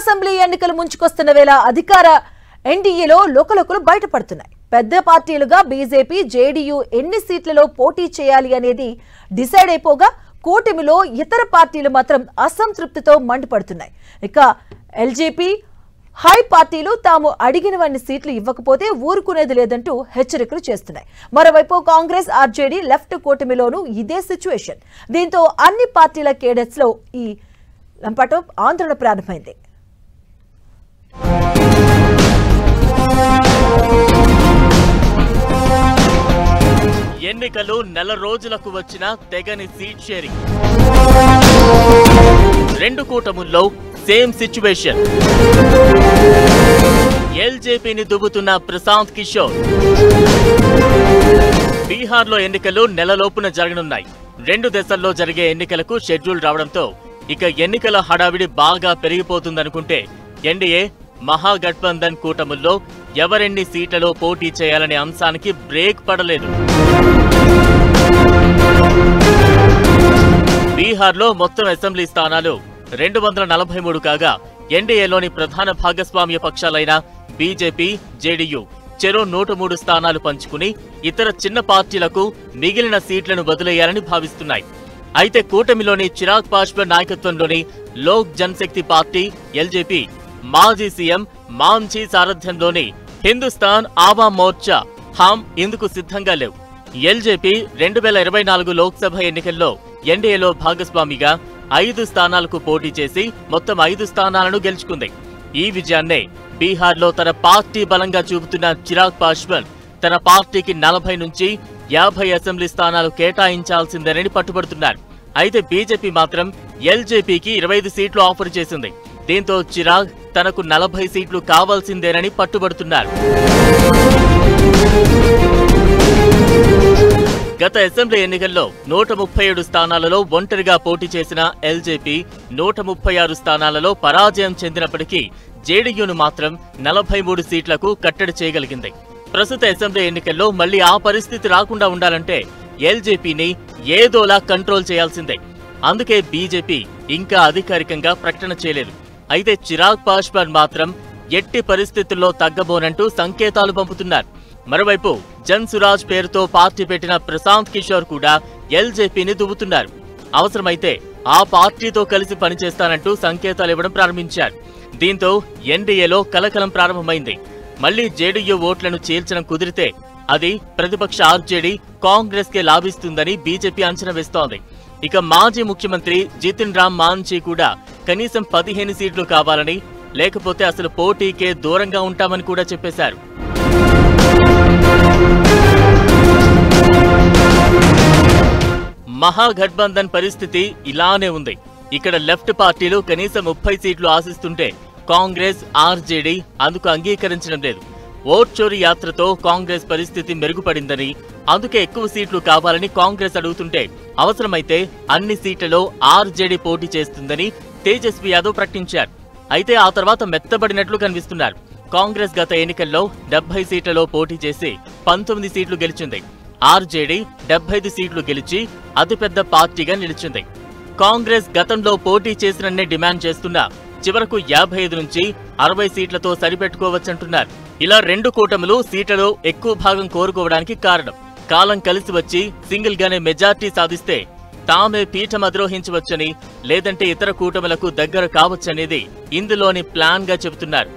Assembly ఎన్నికలు ముంచుకొస్తున్న వేళ అధికార ఎన్డీఏలో లోకలోకలు బయటపడుతున్నాయి. పెద్ద పార్టీలుగా బీజేపీ, జేడీయూ ఎన్ని సీట్లలో పోటీ చేయాలి అనేది డిసైడ్ అయిపోగా కూటమిలో ఇతర పార్టీలు మాత్రం అసంతృప్తితో మండిపడుతున్నాయి. ఇక ఎల్జేపీ హై పార్టీలు తాము అడిగినవన్నీ సీట్లు ఇవ్వకపోతే ఊరుకునేది లేదంటూ హెచ్చరికలు చేస్తున్నాయి. మరోవైపు కాంగ్రెస్, ఆర్జేడీ లెఫ్ట్ కూటమిలోనూ ఇదే సిచ్యువేషన్. దీంతో అన్ని పార్టీల కేడర్స్ లో ఈ లంపాటం ఆందోళన ప్రారంభమైంది. ఎన్నికలు నెల రోజులకు వచ్చిన తెగని సీట్ షేరింగ్. రెండు కూటముల్లో సేమ్ సిచ్యువేషన్. ఎల్జేపీని దువ్వుతున్న ప్రశాంత్ కిషోర్. బీహార్లో ఎన్నికలు నెలలోపున జరగనున్నాయి. 2 దశల్లో జరిగే ఎన్నికలకు షెడ్యూల్ రావడంతో ఇక ఎన్నికల హడావిడి బాగా పెరిగిపోతుందనుకుంటే ఎన్డీఏ మహాగఠబంధన్ కూటముల్లో ఎవరెన్ని సీట్లలో పోటీ చేయాలనే అంశానికి బ్రేక్ పడలేదు. బీహార్లో మొత్తం అసెంబ్లీ స్థానాలు 243 కాగా ఎన్డీఏలోని ప్రధాన భాగస్వామ్య పక్షాలైన బీజేపీ, జేడీయూ చెరో 103 స్థానాలు పంచుకుని ఇతర చిన్న పార్టీలకు మిగిలిన సీట్లను వదిలేయాలని భావిస్తున్నాయి. అయితే కూటమిలోని చిరాగ్ పాస్వాన్ నాయకత్వంలోని లోక్ జనశక్తి పార్టీ, ఎల్జేపీ, మాజీ సీఎం మాంఝీ సారథ్యంలోని హిందుస్థాన్ ఆవామ్ మోర్చా హామ్ ఇందుకు సిద్ధంగా లేవు. ఎల్జేపీ 2024 లోక్సభ ఎన్నికల్లో ఎన్డీఏలో భాగస్వామిగా 5 స్థానాలకు పోటీ చేసి మొత్తం 5 స్థానాలను గెలుచుకుంది. ఈ విజయాన్నే బీహార్లో తన పార్టీ బలంగా చూపుతున్న చిరాగ్ పాస్వాన్ తన పార్టీకి 40 నుంచి 50 అసెంబ్లీ స్థానాలు కేటాయించాల్సిందేనని పట్టుబడుతున్నారు. అయితే బీజేపీ మాత్రం ఎల్జేపీకి 25 సీట్లు ఆఫర్ చేసింది. దీంతో చిరాగ్ తనకు 40 సీట్లు కావాల్సిందేనని పట్టుబడుతున్నారు. గత అసెంబ్లీ ఎన్నికల్లో 137 స్థానాలలో ఒంటరిగా పోటీ చేసిన ఎల్జేపీ 136 స్థానాలలో పరాజయం చెందినప్పటికీ జేడీయూను మాత్రం 43 సీట్లకు కట్టడి చేయగలిగింది. ప్రస్తుత అసెంబ్లీ ఎన్నికల్లో మళ్లీ ఆ పరిస్థితి రాకుండా ఉండాలంటే ఎల్జేపీని ఏదోలా కంట్రోల్ చేయాల్సిందే. అందుకే బీజేపీ ఇంకా అధికారికంగా ప్రకటన చేయలేదు. అయితే చిరాగ్ పాస్వాన్ మాత్రం ఎట్టి పరిస్థితుల్లో తగ్గబోనంటూ సంకేతాలు పంపుతున్నారు. మరోవైపు జన్ సురాజ్ పేరుతో పార్టీ పెట్టిన ప్రశాంత్ కిషోర్ కూడా ఎల్జేపీని దువ్వుతున్నారు. అవసరమైతే ఆ పార్టీతో కలిసి పనిచేస్తానంటూ సంకేతాలు ఇవ్వడం ప్రారంభించారు. దీంతో ఎన్డీఏలో కలకలం ప్రారంభమైంది. మళ్లీ జేడీయూ ఓట్లను చీల్చడం కుదిరితే అది ప్రతిపక్ష ఆర్జేడీ, కాంగ్రెస్ కే లాభిస్తుందని బీజేపీ అంచనా వేస్తోంది. ఇక మాజీ ముఖ్యమంత్రి జితిన్ రామ్ మాంఝీ కూడా కనీసం 15 సీట్లు కావాలని, లేకపోతే అసలు పోటీకే దూరంగా ఉంటామని కూడా చెప్పేశారు. మహాగఠబంధన్ పరిస్థితి ఇలానే ఉంది. ఇక్కడ లెఫ్ట్ పార్టీలు కనీసం 30 సీట్లు ఆశిస్తుంటే కాంగ్రెస్, ఆర్జేడీ అందుకు అంగీకరించడం లేదు. ఓట్ చోరీ యాత్రతో కాంగ్రెస్ పరిస్థితి మెరుగుపడిందని, అందుకే ఎక్కువ సీట్లు కావాలని కాంగ్రెస్ అడుగుతుంటే అవసరమైతే అన్ని సీట్లలో ఆర్జేడీ పోటీ చేస్తుందని తేజస్వి యాదవ్ ప్రకటించారు. అయితే ఆ తర్వాత మెత్తబడినట్లు కనిపిస్తున్నారు. కాంగ్రెస్ గత ఎన్నికల్లో 70 సీట్లలో పోటీ చేసి 19 సీట్లు గెలిచింది. ఆర్జేడీ 75 సీట్లు గెలిచి అతిపెద్ద పార్టీగా నిలిచింది. కాంగ్రెస్ గతంలో పోటీ చేసినన్నే డిమాండ్ చేస్తున్నా చివరకు 55 నుంచి 60 సీట్లతో సరిపెట్టుకోవచ్చంటున్నారు. ఇలా రెండు కూటములు సీట్లలో ఎక్కువ భాగం కోరుకోవడానికి కారణం కాలం కలిసి వచ్చి సింగిల్ గానే మెజార్టీ సాధిస్తే తామే పీఠం అధిరోహించవచ్చని, లేదంటే ఇతర కూటములకు దగ్గర కావచ్చనేది ఇందులోని ప్లాన్ గా చెబుతున్నారు.